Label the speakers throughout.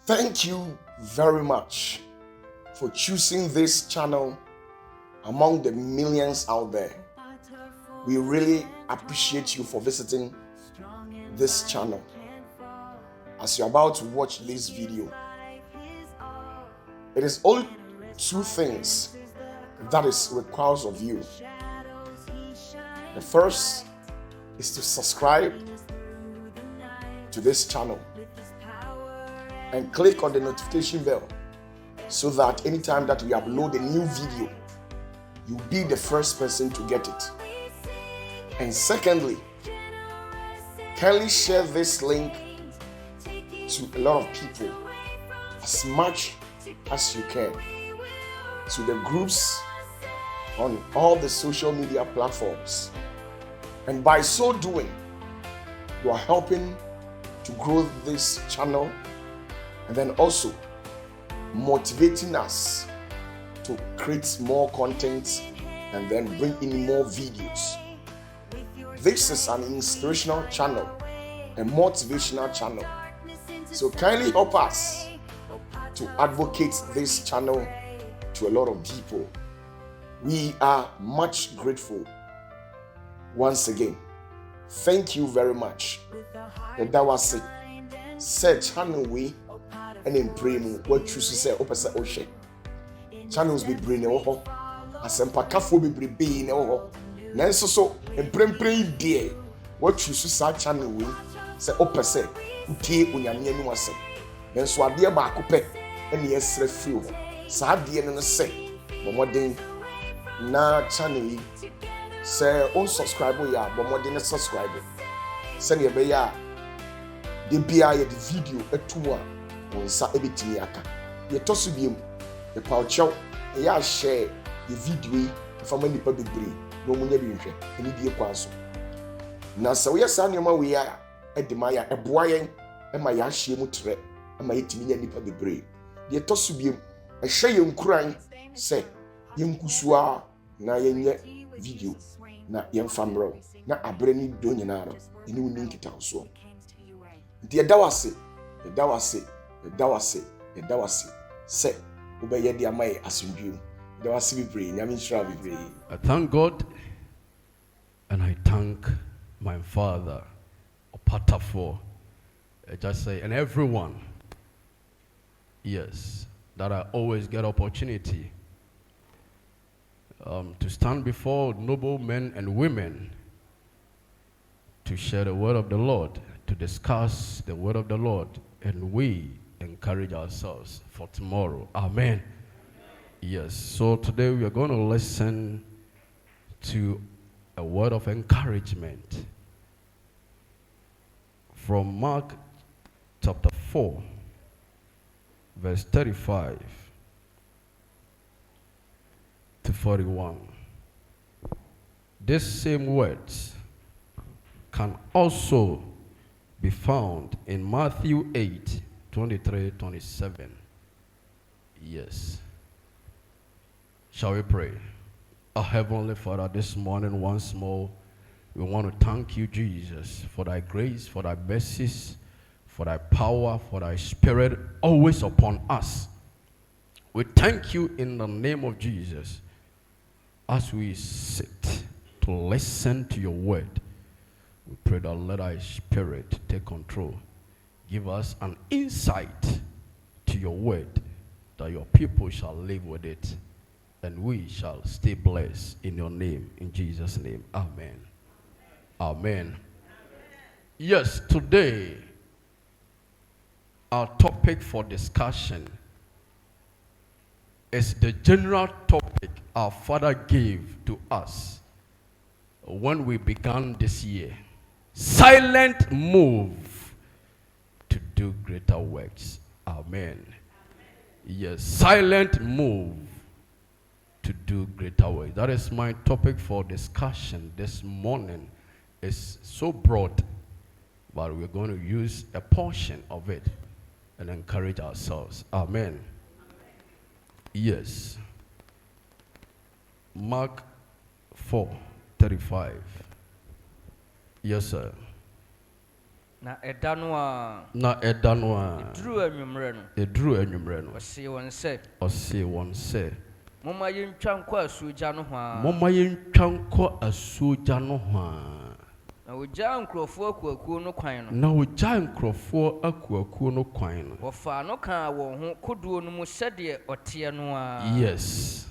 Speaker 1: Thank you very much for choosing this channel among the millions out there. We really appreciate you for visiting this channel. As you're about to watch this video, it is only two things that is required of you. The first is to subscribe to this channel and click on the notification bell so that anytime that we upload a new video, you'll be the first person to get it. And secondly, kindly share this link to a lot of people as much as you can, to the groups on all the social media platforms. And by so doing, you are helping to grow this channel and then also motivating us to create more content and then bring in more videos. This is an inspirational channel, a motivational channel. So kindly help us to advocate this channel to a lot of people. We are much grateful. Once again, thank you very much. That was it. Say channel we and in pray what choose to say opposite oshe. Channels be brain oho. Asempa kafo be brain oho. Nanso so in pray dear what choose to say channel we say opposite utie unyame anu asem. Nanso ade ba akopɛ ene yesre feel. Sa ade no say bomoden na channel yi say unsubscribe ya bomoden subscribe. Send ye be ya de bia ye the video etu a wonsa ebetimi aka. Ye toso biem e pauchew e ya share the video from nipa bebre no munya bi nhwe eni die kwanso. Na se we sa nyoma we ya edima ya eboa yen e ma ya hye mu tre e ma yetimi nya nipa bebre. Ye toso biem e hye ye nkuran se ye nkusua na ye nye video na ye mfamro na abre ni do nyina ro eni woni nkita so. Nti edawase say obeye dia mai asundwem edawase bibre nyame nshira bibre.
Speaker 2: I thank God and I thank my father Opatafo. I just say, and everyone, yes, that I always get opportunity to stand before noble men and women to share the word of the Lord, to discuss the word of the Lord, and we encourage ourselves for tomorrow. Amen. Yes, so today we are going to listen to a word of encouragement from Mark chapter 4, verse 35 to 41. These same words can also be found in Matthew 8, 23, 27. Yes. Shall we pray? Our Heavenly Father, this morning once more, we want to thank you, Jesus, for thy grace, for thy mercies, for thy power, for thy spirit always upon us. We thank you in the name of Jesus as we sit to listen to your word. We pray that let thy spirit take control. Give us an insight to your word, that your people shall live with it, and we shall stay blessed in your name. In Jesus' name, amen. Amen. Yes, today, our topic for discussion is the general topic our Father gave to us when we began this year. Silent move to do greater works. Amen. Yes, silent move to do greater works. That is my topic for discussion this morning. It's so broad, but we're going to use a portion of it and encourage ourselves. Amen. Yes. Mark 4:35. Yes, sir.
Speaker 3: na edanoa
Speaker 2: eduru anwumre no
Speaker 3: ɔse
Speaker 2: wɔn sɛ
Speaker 3: momma yɛntwa nkɔ asuogya no ho a na ogya nkurɔfoɔ akuakuo no kwan no wɔfaa no kaa wɔn ho kodoɔ no mu sɛdeɛ ɔteɛ no a
Speaker 2: yes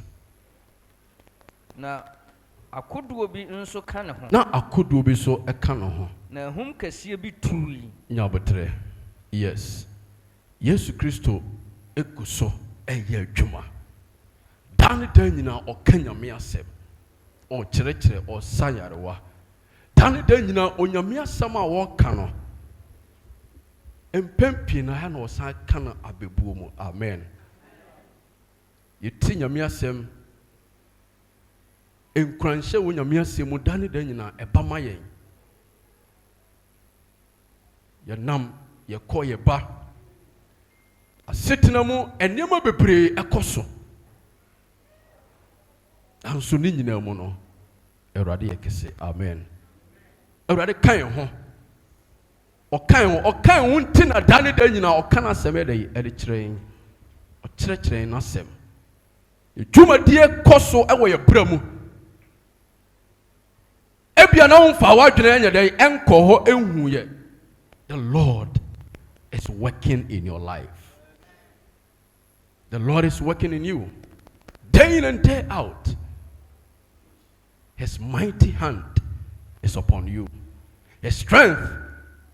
Speaker 3: na akodoɔ bi nso ka ne ho na ahum kɛseɛ bi tui
Speaker 2: nyabotrɛ yes Yesu Kristo egu so ɛyɛ adwuma dan nyinaa ɔka nyame asɛm ɔkyerɛkyerɛ ɔsa yarewa dan nyinaa onyame asɛm a wɔka no mpɛmpie na ha na ɔsan ka no abɛbuo mu amen yɛti nyame asɛm nkranhyɛ wɔ nyame asɛm mu dan nyinaa ɛba ma yɛn yɛnam yɛkɔ yɛba asetena mu nneɛma bebree ɛkɔ so anso ne nyinaa mu no Awurade yɛ kɛse amen Awurade kan ho ɔkan ho nti na da nyinaa ɔka no asɛm ɛde kyerɛ ɔkyerɛkyerɛ n'asɛm dwumadie kɔ so ɛwɔ yɛ bra mu ebia na womfa w'adwene ɛnyɛ dɛ ɛnkɔ hɔ ɛnhu yɛ the Lord is working in your life. The Lord is working in you. Day in and day out. His mighty hand is upon you. His strength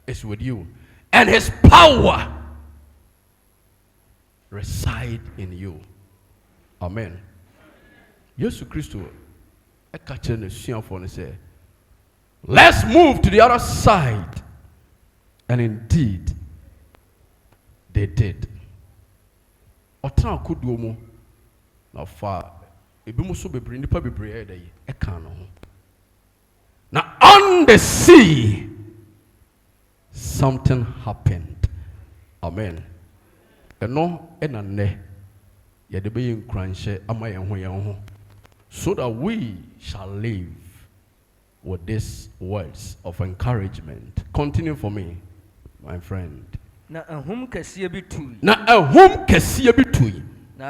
Speaker 2: is with you. And His power reside in you. Amen. Jesus Christ, let's move to the other side. And indeed, they did. Otra kuduo mu na fa ebi mu so bebre nipa bebre e dey e kan no ho. Now on the sea something happened. Amen. Eno ena ne ye de be nkranhye ama yen ho so that we shall live with these words of encouragement. Continue for me, my friend.
Speaker 3: Na ahum kɛseɛ bi tui. Na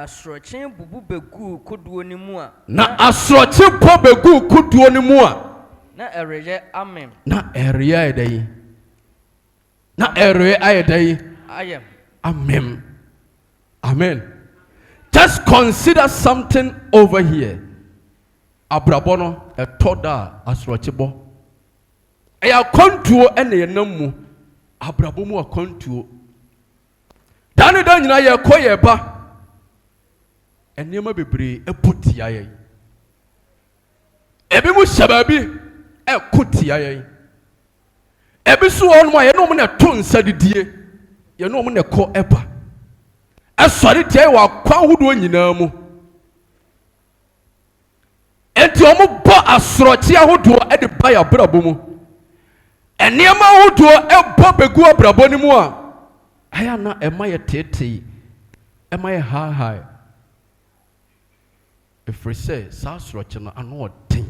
Speaker 3: asorɔkye bubu begu kodoɔ ni mu a. Na ɛreyɛ amem. Ayem.
Speaker 2: Amen. Amen. Just consider something over here. Abrabono etoda asorɔkyebɔ. Eya kontuo ene yenam mu. Abrabomu akontuo. Dane da nyina ye kɔ ye ba. Enema bebre epotia ye. Ebi mu shababi ekotia ye. Ebi so on ma ye no mu na to nsa didie. Ye no mu na kɔ eba. Esɔre tie wa kwa hudo nyina mu. Enti omo bɔ asorɔkye ahodo e de ba ya brabomu. Enema ahodo e bɔ begu abrabɔ ni mu a. Aya na ema ye tete. Ema ye high. If we say sa asorɔkye no ano ɔden.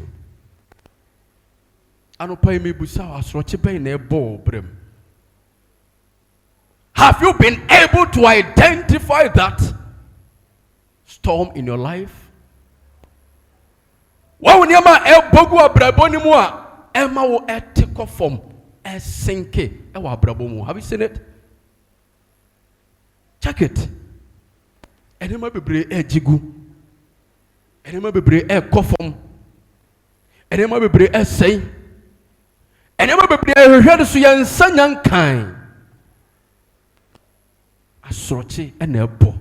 Speaker 2: Ano pa me busa asorɔkye bɛn na e bɔ brem. Have you been able to identify that storm in your life? Wa woniama e bogu abrabɔ ni mu a ema wo etiko form e sinke e wa abrabɔ mu. Have you seen it? Check it. Enema bebre e jigu. Enema bebre e kofom. Enema bebre e sei. Enema bebre e hwehwe so ye nsanya nkan. Asorɔkye ena ebo.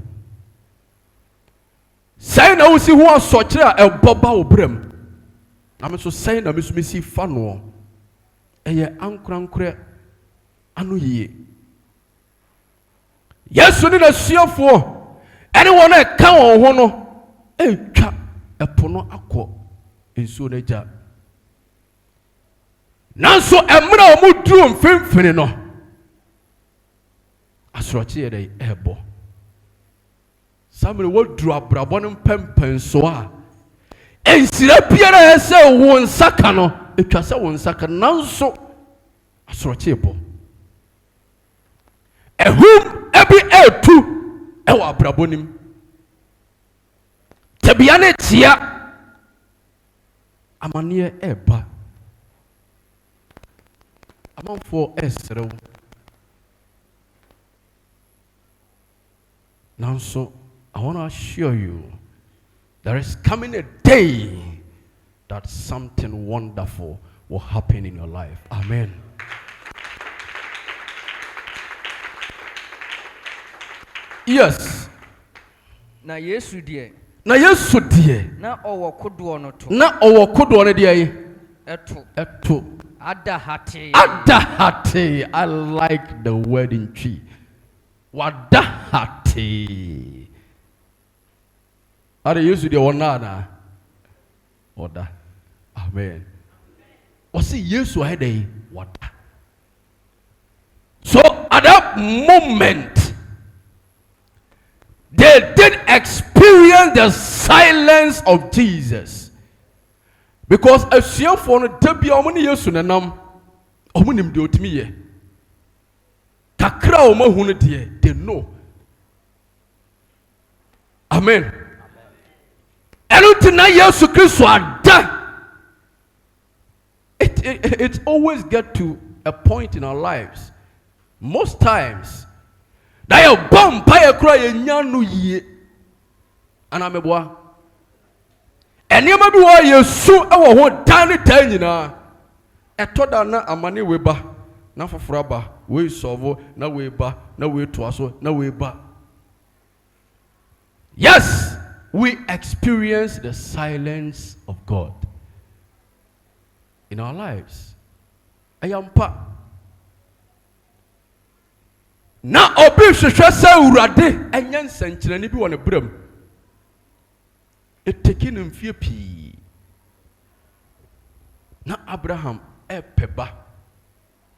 Speaker 2: Say na usi ho asorɔkye a ebo ba obrem. Na me so say na me so mesi fa no. Eye ankorankore anu yie. Yesu ni na suafo. Ene won e ka won ho no etwa epo no akɔ ensuo na gya. Nanso emra omu duru mfimfini no. Asorɔkye ye dey ebo. Samre wo duru abrabɔ no pempen so a ensira biara ese wo nsaka no etwa se wo nsaka nanso asorɔkye ebo. Ehum ebi etu ewa abrabonim. Tebiane tia amaniye eba. Amanfo esrew. Now, so I want to assure you, there is coming a day that something wonderful will happen in your life. Amen. Yes.
Speaker 3: Na Yesu die.
Speaker 2: Na Yesu die.
Speaker 3: Na owo kodoɔ no to.
Speaker 2: Na owo kodoɔ no die.
Speaker 3: Eto. Adahate.
Speaker 2: Adahate. I like the word in tree. Wadahate. Are you the onana? Oda. Amen. Was it Yesu hede wada? So at that moment, they did experience the silence of Jesus. Because as you for no debi omuni Yesu nanam, omunim de otimi ye. Kakra omahunu de, they know. Amen. Elutina Yesu Kristo ada. It always get to a point in our lives. Most times, that you bomb by a cry in yanu ye. And I'm a boy. And you may be why you so our one tiny na. A toda na amani weba. Na for fraba. We solve na weba. Na we twaso. Na weba. Yes, we experience the silence of God in our lives. Ayampa. Na obi hwehwe sa urade enye nsankyerane bi wɔ ne bram. Eteki ne mfie pii. Na Abraham epeba.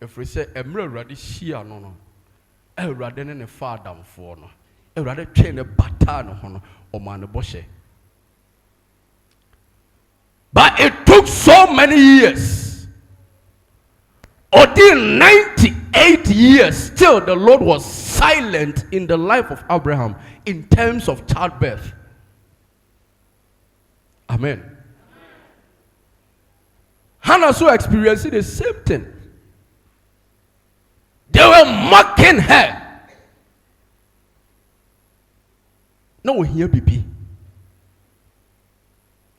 Speaker 2: Efiri sɛ emre urade hyia no no. Urade ne fa adamfo no. Urade twe ne bata no ho no omane bɔhye. But it took so many years. Until 98 years, still the Lord was silent in the life of Abraham in terms of childbirth. Amen. Hannah so experienced the same thing. They were mocking her. No, here be.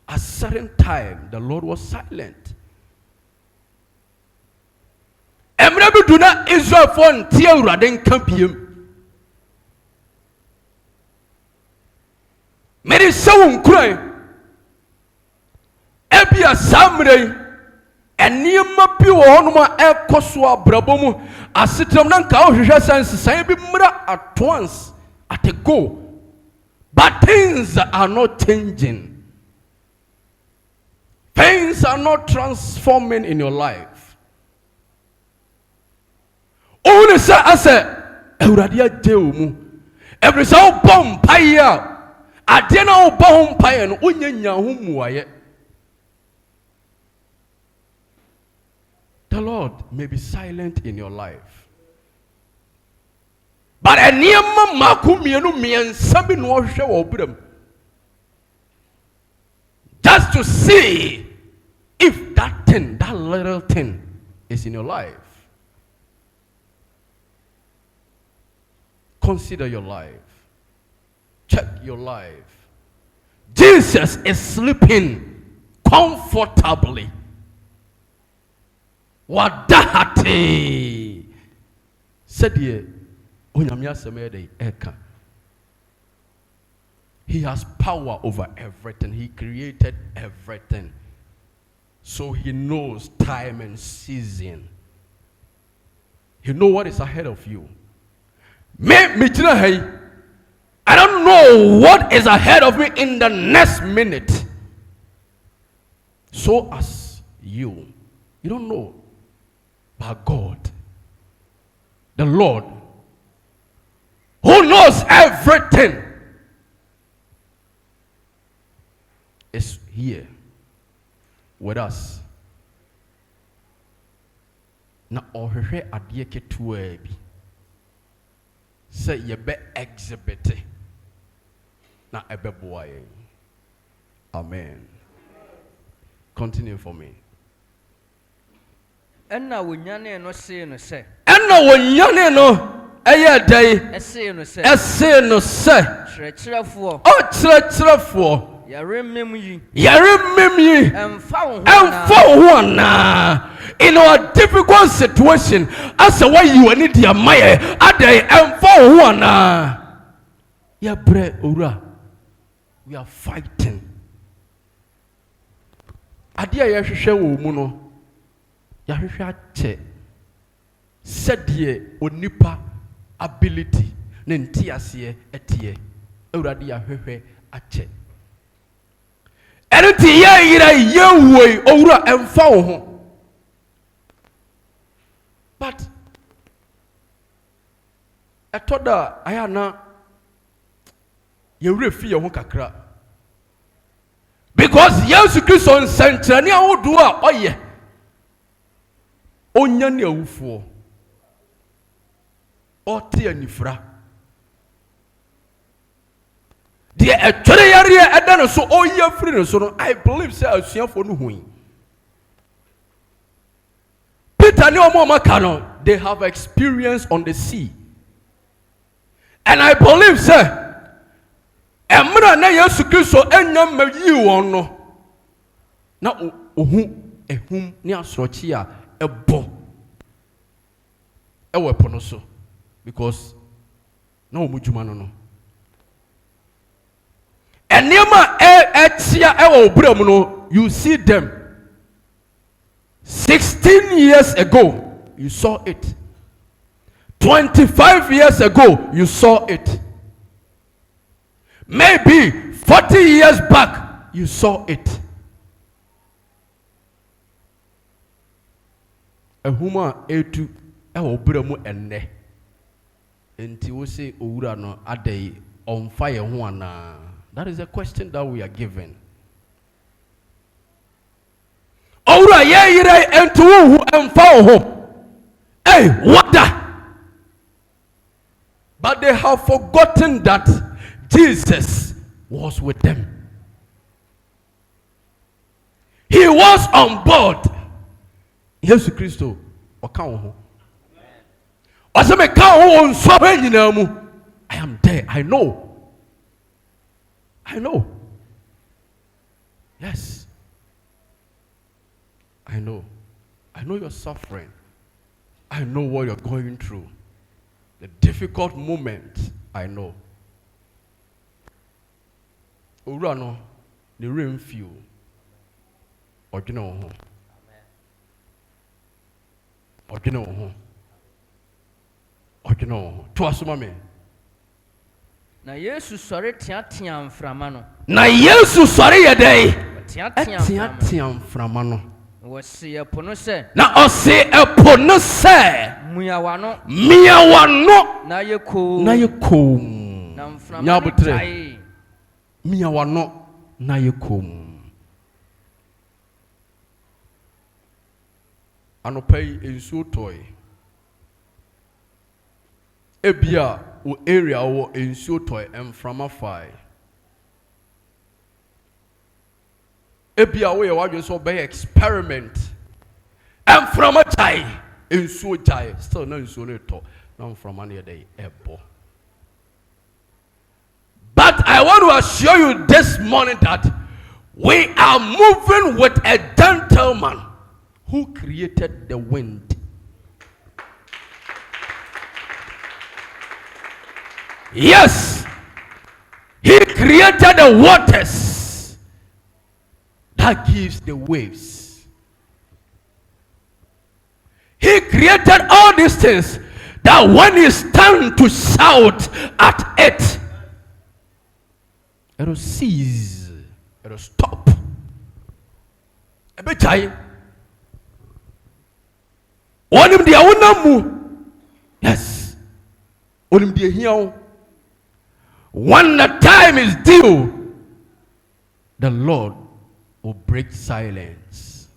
Speaker 2: At a certain time, the Lord was silent. Emre do not Israel for until Raden Campium. Many someone cry. Ebia Samre and near Mapi Onuma El Koswa Brabomu. A citron Nanka Sense Sabi Mura at once at a go. But things are not changing. Things are not transforming in your life. Only say I say, Euradia Deumu. Every so bomb paya. I didn't know bomb paya and unyanya humuaye. The Lord may be silent in your life. But a near makumianu me and Sabin was show just to see if that thing, that little thing is in your life. Consider your life. Check your life. Jesus is sleeping comfortably. Wadahati said ye he has power over everything. He created everything. So he knows time and season. He knows what is ahead of you. I don't know what is ahead of me in the next minute. So as you don't know. But God, the Lord, who knows everything, is here with us. Na ohwe adie ketua bi. say ye be exhibit na ebe boy. Amen. Continue for me.
Speaker 3: Enna wonyane no se no se.
Speaker 2: Enna wonyane no eye dai.
Speaker 3: Ese no se.
Speaker 2: Ese no se.
Speaker 3: Kyerɛkyerɛfoɔ.
Speaker 2: O kyerɛkyerɛfoɔ.
Speaker 3: Yaremem yi.
Speaker 2: Emfa wo na. In our difficult situation, as a way you need the maye, adai emfa wo na. Ya bre ora. We are fighting. Ade a yɛhwehwɛ wɔ mu no yɛhwehwɛ akyɛ sɛdeɛ onipa ability ne ntiaseɛ ɛteɛ awurade yɛhwehwɛ akyɛ ɛno nti yɛyera yɛwoi owura ɛmfa wo ho but ɛtɔ da ayɛ na yɛwura fi yɛ ho kakra. Because Yesu Kristo nsɛnkyerɛnne ahodoɔ a ɔyɛ ɔnya ne awufoɔ ɔte anifra deɛ ɛtwere yareɛ ɛda no so ɔyɛ firi no so no I believe sɛ asuafoɔ no hui Peter ne ɔmo ɔmaka no they have experience on the sea and I believe sɛ Emra na Yesu Kristo enya mayi won no na ohu ehum ne asorochi a ebo ewo epo no so because na omudwuma no enema etia ewo obram no you see them 16 years ago you saw it 25 years ago you saw it. Maybe 40 years back, you saw it. A human etu obremu enne. Enti wo say owura no adai on fire ho ana. That is a question that we are given. Owura ye yire entu wo emfa ho. Hey, what the? But they have forgotten that Jesus was with them. He was on board. Jesus Christ, I am there. I know. Yes. I know you're suffering. I know what you're going through. The difficult moment, I know. Urano, the rain few. Original. To asumame.
Speaker 3: Na Yesu sɔre teatea mframa no.
Speaker 2: Na Yesu sɔre yɛ dɛ. Teatea mframa no.
Speaker 3: Wɔsi ɛpo no sɛ.
Speaker 2: Na ɔsi ɛpo no sɛ. Miawano.
Speaker 3: Na yɛ
Speaker 2: kom.
Speaker 3: Na mframa no tae.
Speaker 2: Miawano na yɛ kom. Anɔpa yi nsuo tɔe. Ebia o area wo nsuo tɔe mframa fae. Ebia wo yɛ wadwe so ɔbɛyɛ experiment. Mframa tae nsuo tae still na nsuo no tɔ na mframa no yɛ dɛ ɛbɔ. But I want to assure you this morning that we are moving with a gentleman who created the wind. Yes, he created the waters that gives the waves. He created all these things that when he stands to shout at it, it will cease, it will stop. A bit time. Onim dia wonamu. Yes. Onim dia hiao. When the time is due, the Lord will break silence.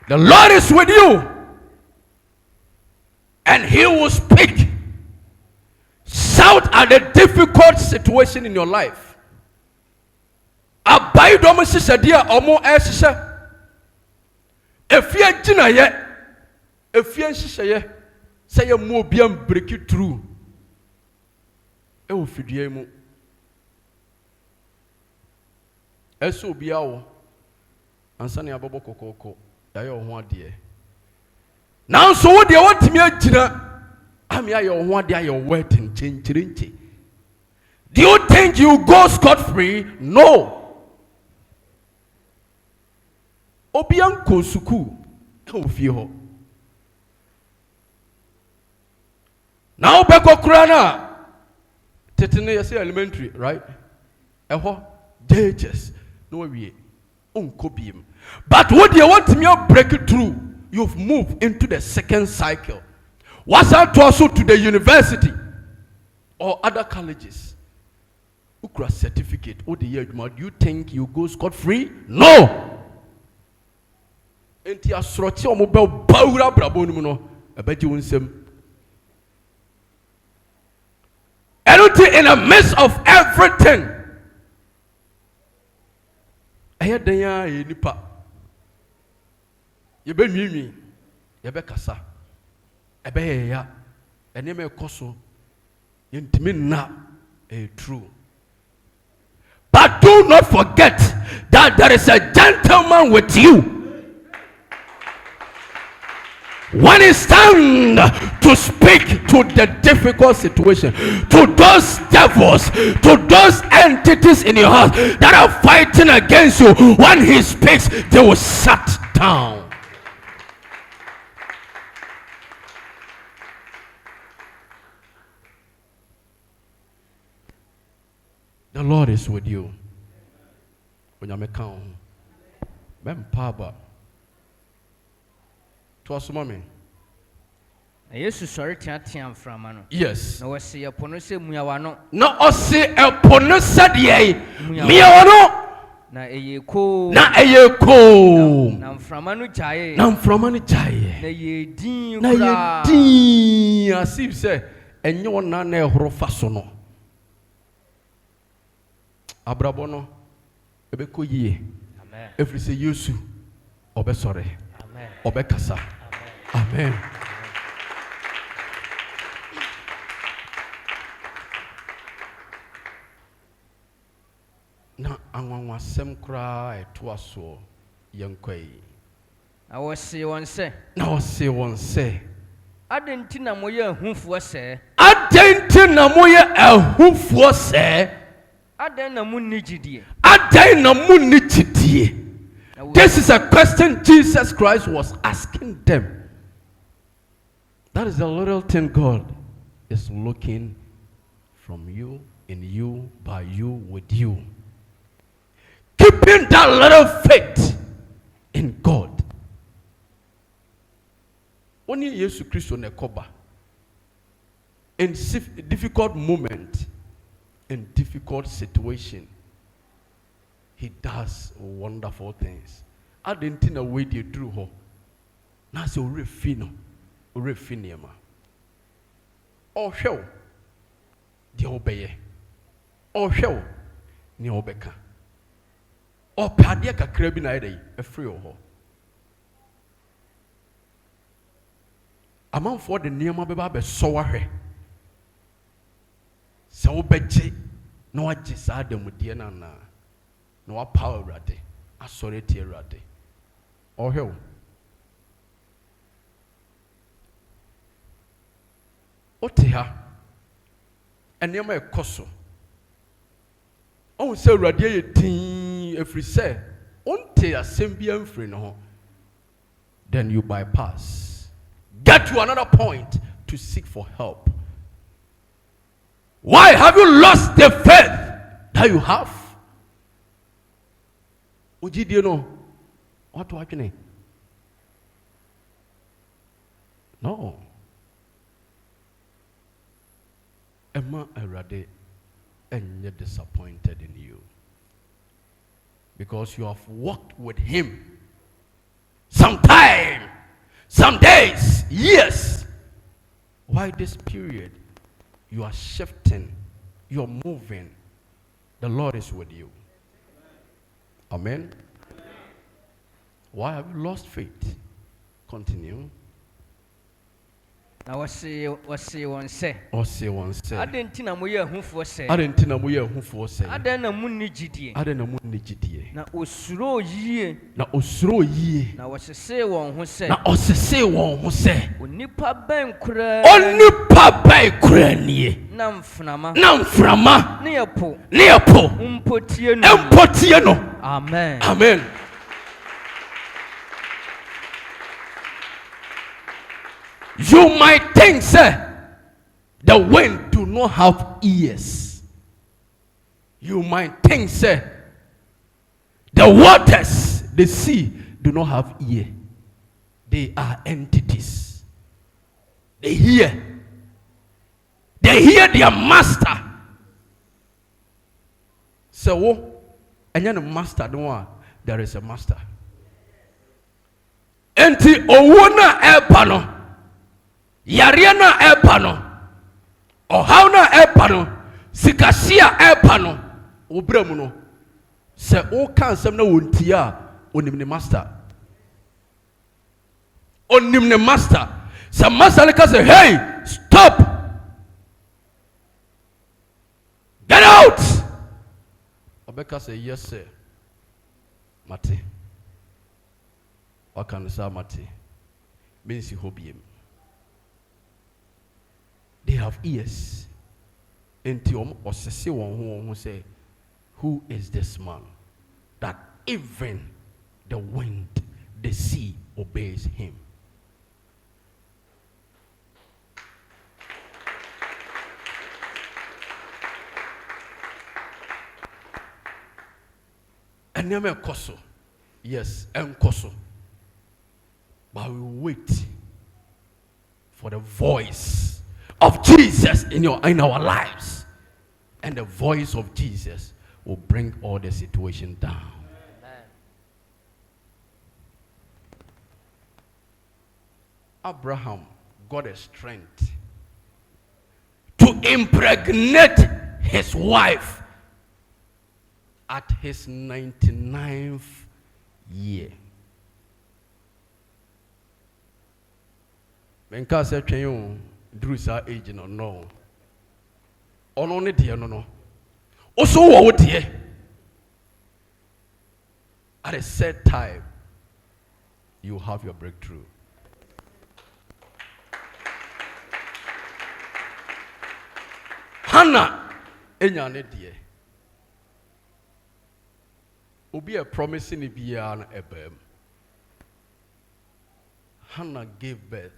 Speaker 2: The Lord is with you, and He will speak. Shout at the difficult situation in your life. Abide omo sisadia omo esisa. Efia gina ye, efia nsisa ye, say ye mo biam break it through. E wo fidie mu. Eso bia wo. Ansa ne abobo kokoko. Ya ye ho ade. Now so wo de watimi agina. Amia your one day your wedding change. Do you think you go scot-free? No. Obian ko suku ofio. Now beko krana. Tetene yesi elementary, right? Eho JHS. No we unko biem. But what do you want me break it through? You've moved into the second cycle. What's that also to the university or other colleges? Ukra certificate. What the year? Do you think you go scot-free? No. Enti asrochi omobel baura brabonu no. Ebeji unsem. Anything in the midst of everything. Eye denya ye nipa. Yebe nwimi. Yebe kasa. Ebeya eneme koso yentimi na true. But do not forget that there is a gentleman with you. When it's time to speak to the difficult situation, to those devils, to those entities in your heart that are fighting against you, when he speaks, they will shut down. The Lord is with you. When you count, mem paba. To us, mommy.
Speaker 3: Yesu sorry tiam from ano.
Speaker 2: Yes.
Speaker 3: No wasi apono se muyawano.
Speaker 2: No osi apono sadie muyawano.
Speaker 3: Na eyeko.
Speaker 2: Na eyeko.
Speaker 3: Na mframanu jaye.
Speaker 2: Na mframanu jaye.
Speaker 3: Na yedin.
Speaker 2: Na yedin. Asif se enyo na na ehoro faso no. Abrabono ebeko yie. Amen. Every say Yesu obe sorry. Amen. Obe kasa. Amen. Amen. Na anwanwa sem kra eto aso yenkwai.
Speaker 3: Na wo se won se.
Speaker 2: Na wo se won se.
Speaker 3: Adenti na moye ahunfo se.
Speaker 2: Adenti na moye ahunfo se.
Speaker 3: Aden na munni gidie.
Speaker 2: Aden na munni gidie. This is a question Jesus Christ was asking them. That is the little thing God is looking from you, in you, by you, with you. Keeping that little faith in God. Only Jesus Christ on a cover. In difficult moment, in difficult situation, he does wonderful things. I didn't think a way they drew her. Now so refino, refinema. Or show the obey. Or show ni obeka. Or padia ka krabi na ide a free ho. Among for the near mababa be sowa he. So beje no ajisa adam die na na no power rade asore tie rade o hwe ote ha enema ekoso on se rade ye tin efri se onte asem bia mfri no ho, then you bypass, get to another point to seek for help. Why have you lost the faith that you have? Ujidi no. What happening? No. Emma Erade, and you're disappointed in you. Because you have walked with him some time, some days, years. Why this period? You are shifting, you are moving. The Lord is with you. Amen. Why have you lost faith? Continue.
Speaker 3: Now wase one say.
Speaker 2: Ɔse wɔn sɛ.
Speaker 3: Aden tina mo ye ahufoɔ sɛ.
Speaker 2: Aden tina mo yɛ ahufoɔ sɛ.
Speaker 3: Aden na mu ni gidie.
Speaker 2: Aden na mo ni gidie.
Speaker 3: Na osuro yie.
Speaker 2: Na osuro yie.
Speaker 3: Na wɔsese wɔn ho sɛ.
Speaker 2: Na ɔsese wɔn ho sɛ.
Speaker 3: Onipa bɛn kura.
Speaker 2: Onipa bɛn kura nie.
Speaker 3: Na mframa.
Speaker 2: Na mframa.
Speaker 3: Ne yɛpo.
Speaker 2: Ne yɛpo.
Speaker 3: Mpotie no.
Speaker 2: Mpotie no.
Speaker 3: Amen.
Speaker 2: Amen. You might think, sir, the wind do not have ears. You might think, sir, the waters, the sea, do not have ear. They are entities. They hear. They hear their master. So, and then the master, don't want, there is a master. Enti owona epano. Yariana epano. Ohauna epano. Sikasia epano. Obremuno. Se o kan sem na wontia onim ne master. Onim ne master. Se master ne ka say, "Hey, stop. Get out." Obeka say, "Yes, sir." Mate. What can you say, Mate? Means you hope him. They have ears. Entium or sesi one who say, "Who is this man that even the wind, the sea obeys him?" And never koso. Yes, and koso. But we wait for the voice of Jesus in our lives. And the voice of Jesus will bring all the situation down. Amen. Abraham got a strength to impregnate his wife at his 99th year. When ka say twen you drew sa age no. Ono ne de no. Also wo de. At a set time you have your breakthrough. Hannah enya ne de. Obi a promising bia na ebem. Hannah gave birth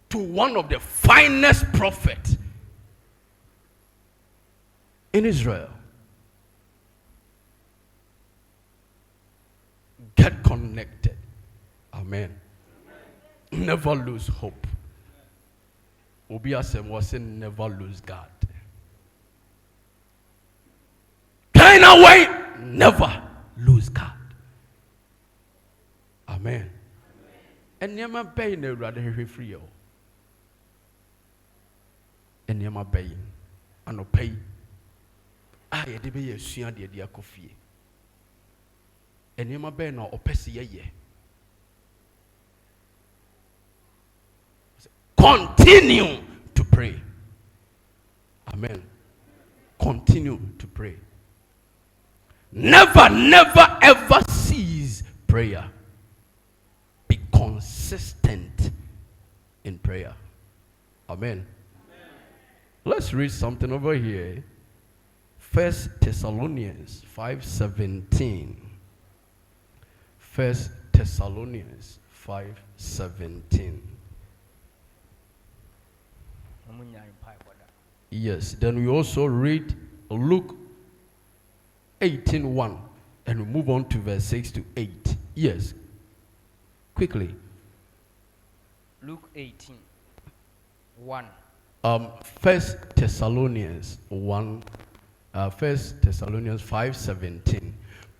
Speaker 2: to one of the finest prophets in Israel. Get connected. Amen. Never lose hope. Obiasem was saying never lose God. Kind of way, never lose God. Amen. And never pay no rather free. And never pay. And no pay. I had to be a senior dear coffee. And never pay no opesi ye. Continue to pray. Amen. Continue to pray. Never, never, ever cease prayer. Be consistent in prayer. Amen. Let's read something over here. 1 Thessalonians 5:17. 1 Thessalonians 5:17. Yes, then we also read Luke 18:1, and we move on to verse 6 to 8. Yes, quickly.
Speaker 3: Luke 18:1.
Speaker 2: 1 Thessalonians 1, 1 Thessalonians 5:17.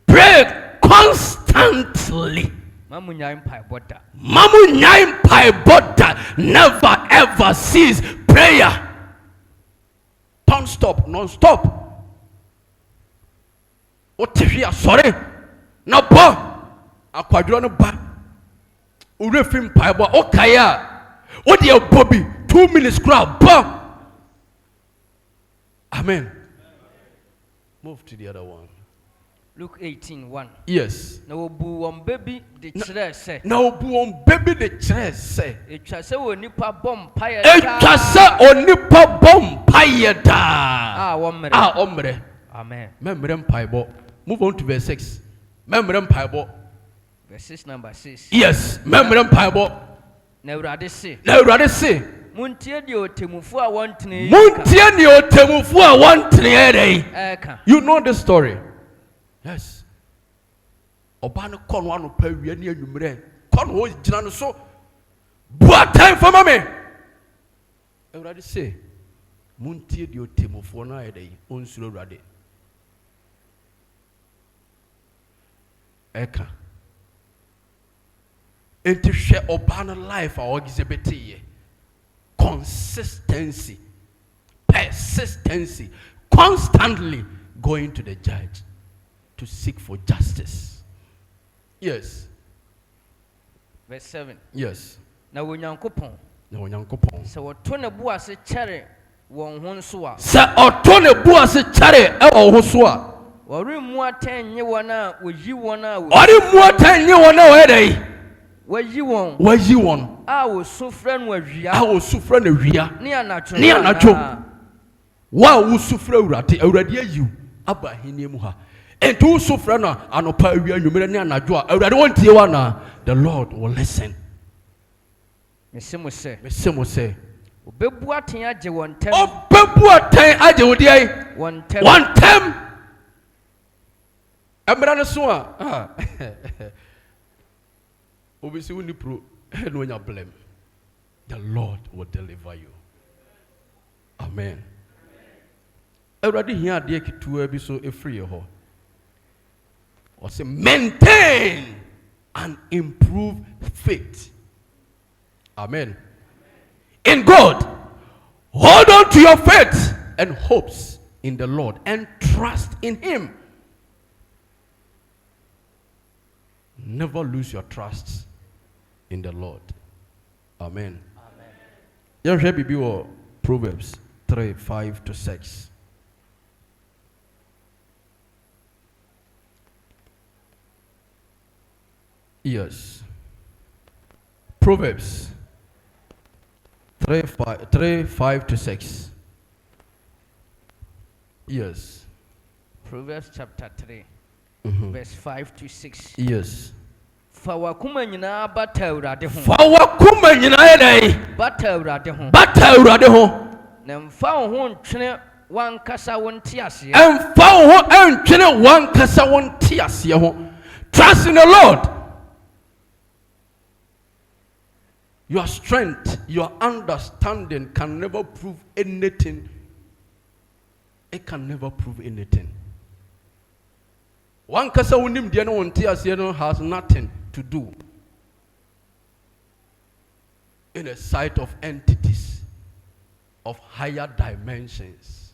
Speaker 2: Pray constantly.
Speaker 3: Mamu nyai mpaebɔ.
Speaker 2: Mamu nyai mpaebɔ. Never ever cease prayer. Don't stop, non-stop. Otihia, sorry. No ba. Akwadro no ba. Urefim mpaebɔ. Okaya. Odi Bobby. 2 minutes crowd. Ba. Amen. Move to the other one.
Speaker 3: Luke 18:1.
Speaker 2: Yes.
Speaker 3: Na obu won baby de kyerɛ sɛ.
Speaker 2: Na obu won baby de kyerɛ sɛ.
Speaker 3: Etwa sɛ onipa bɔ mpaeɛ
Speaker 2: daa. Etwa sɛ onipa bɔ mpaeɛ daa. Omre.
Speaker 3: Amen.
Speaker 2: Memre mpaebɔ. Move on to verse 6. Memre mpaebɔ.
Speaker 3: Verse number 6.
Speaker 2: Yes. Memre mpaebɔ.
Speaker 3: Na Awurade se. Muntie di otemufu a wontene.
Speaker 2: Muntie ni otemufu a wontene dey. You know the story. Yes. Oba no kon wa no pa wi ani anwumre. Kon ho gina no so. Bua time for mama. Awurade say, muntie di otemufu na dey. Onsuro Awurade. Eka. Enti hwe oba no life a exhibit ye. Consistency, persistency, constantly going to the judge to seek for justice. Yes.
Speaker 3: Verse 7.
Speaker 2: Yes.
Speaker 3: Na wonyankopon.
Speaker 2: Se
Speaker 3: oto ne bu ase kyere won ho nso a.
Speaker 2: Se oto ne bu ase kyere e won ho so a.
Speaker 3: Ori mu atan nye won a oyi won a.
Speaker 2: Ori mu atan nye won a o edai.
Speaker 3: Wayi won. A wo sufre no awia. Ne anacho.
Speaker 2: Wa wo sufre Awurade ayiw aba henie mu ha. Enti wo sufre no anopa awia nwumere ne anajo a Awurade wontie wa na the Lord will listen.
Speaker 3: Mesemo se.
Speaker 2: Obebu atan agye won tem. Obebu atan agye wo dey. Won tem. Emra no so a. Obviously, when you pro, no one blame. The Lord will deliver you. Amen. Everybody here, dear, to be so free. Or say, maintain and improve faith. Amen. In God, hold on to your faith and hopes in the Lord and trust in Him. Never lose your trust in the Lord. Amen. MR.IBU Proverbs 3:5-6. Yes. Proverbs 3:5-6. Yes.
Speaker 3: Proverbs chapter 3, verse 5-6.
Speaker 2: Yes.
Speaker 3: Fawakuma nyina bata Awurade ho.
Speaker 2: Fawakuma nyina edai.
Speaker 3: Bata Awurade ho.
Speaker 2: Bata Awurade ho.
Speaker 3: Na mfa wo ho ntwene wankasa wonte ase.
Speaker 2: Mfa wo ho ntwene wankasa wonte ase ho. Trust in the Lord. Your strength, your understanding can never prove anything. It can never prove anything. Wankasa wonim de no wonte ase no has nothing to do in the sight of entities of higher dimensions.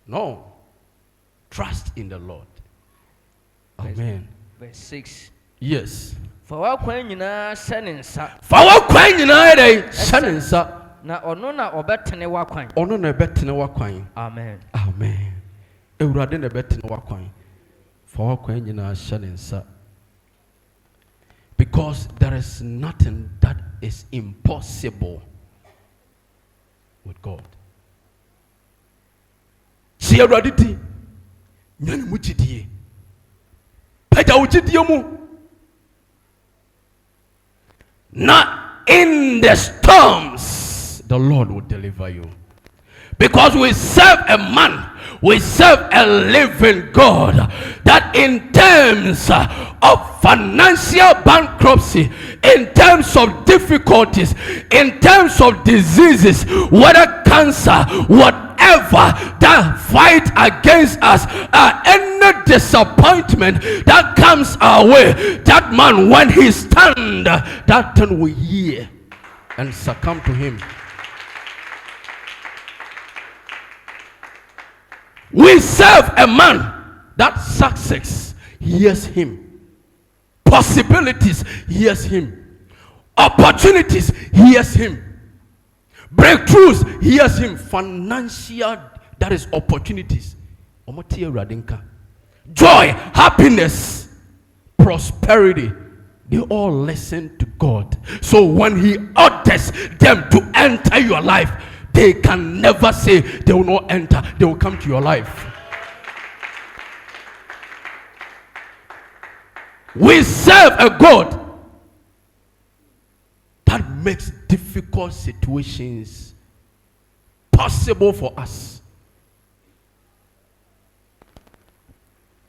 Speaker 2: No. Trust in the Lord. Amen.
Speaker 3: Verse 6.
Speaker 2: Yes.
Speaker 3: Fawakwan nyina shenensa.
Speaker 2: Fawakwan nyina ere shenensa.
Speaker 3: Na ono na obetene wakwan.
Speaker 2: Ono na betene wakwan.
Speaker 3: Amen.
Speaker 2: Amen. Ewurade na betene wakwan. Fawakwan nyina shenensa. Because there is nothing that is impossible with God. Si Ewurade ti nyane mu chidie. Pega wo chidie mu. Not in the storms, the Lord will deliver you. Because we serve a man, we serve a living God that in terms of financial bankruptcy, in terms of difficulties, in terms of diseases, whether cancer, whatever that fight against us, any disappointment that comes our way, that man, when he stand, that thing will hear and succumb to him. We serve a man that success hears him, possibilities hears him, opportunities hears him, breakthroughs hears him, financial, that is opportunities, joy, happiness, prosperity, they all listen to God. So when he orders them to enter your life, they can never say they will not enter. They will come to your life. We serve a God that makes difficult situations possible for us.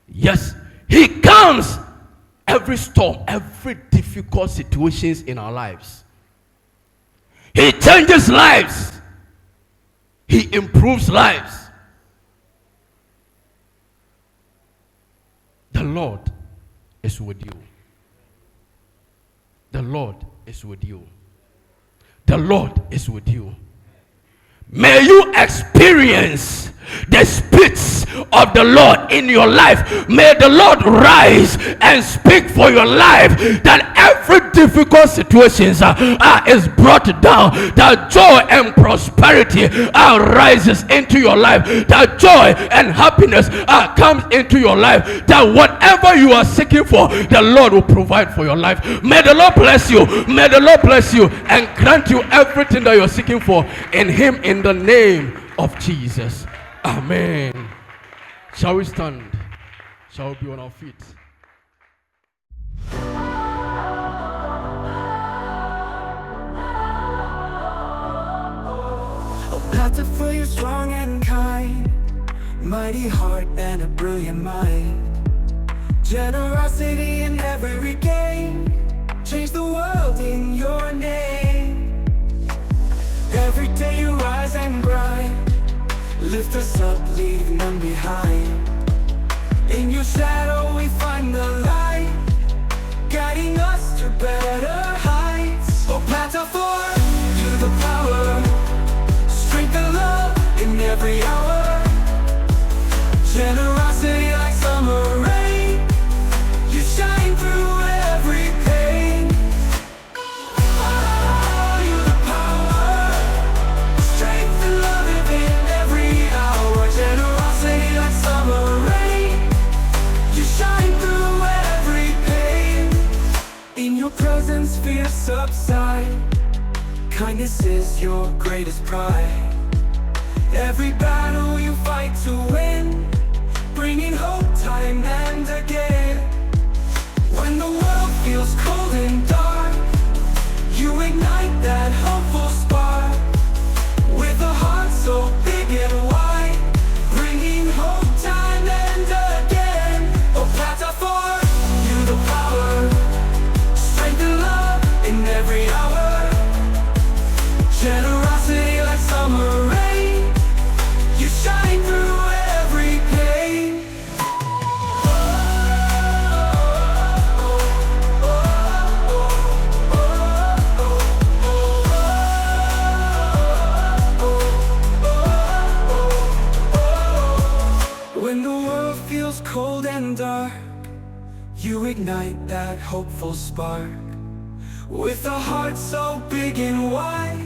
Speaker 2: Yes, he calms every storm, every difficult situations in our lives. He changes lives. He improves lives. The Lord is with you. The Lord is with you. The Lord is with you. May you experience the speech of the Lord in your life. May the Lord rise and speak for your life, that every difficult situation is brought down, that joy and prosperity rises into your life, that joy and happiness comes into your life, that whatever you are seeking for, the Lord will provide for your life. May the Lord bless you. May the Lord bless you and grant you everything that you're seeking for in him, in the name of Jesus. Amen. Shall we stand? Shall we be on our feet?
Speaker 4: Oh, plentiful, you're strong and kind, mighty heart and a brilliant mind, generosity in every gain, change the world in your name. Every day you rise and grind, lift us up, leave none behind. In your shadow we find the light, guiding us to better heights. Oh, plentiful, to the power, strength and love in every hour, generosity like summer rain, you shine through every pain. Oh, you're the power, strength and love in every hour, generosity like summer rain, you shine through every pain. In your presence fears subside, kindness is your greatest pride. Every battle you fight to win, bringing hope time and again. When the world feels cold and dark, you ignite that hopeful spark, with a heart so big and wide, bringing hope time and again. Oh, plentiful, you the power, strength and love in every hour, generosity like summer rain, you shine through every pain. When the world feels cold and dark, you ignite that hopeful spark, with a heart so big and wide,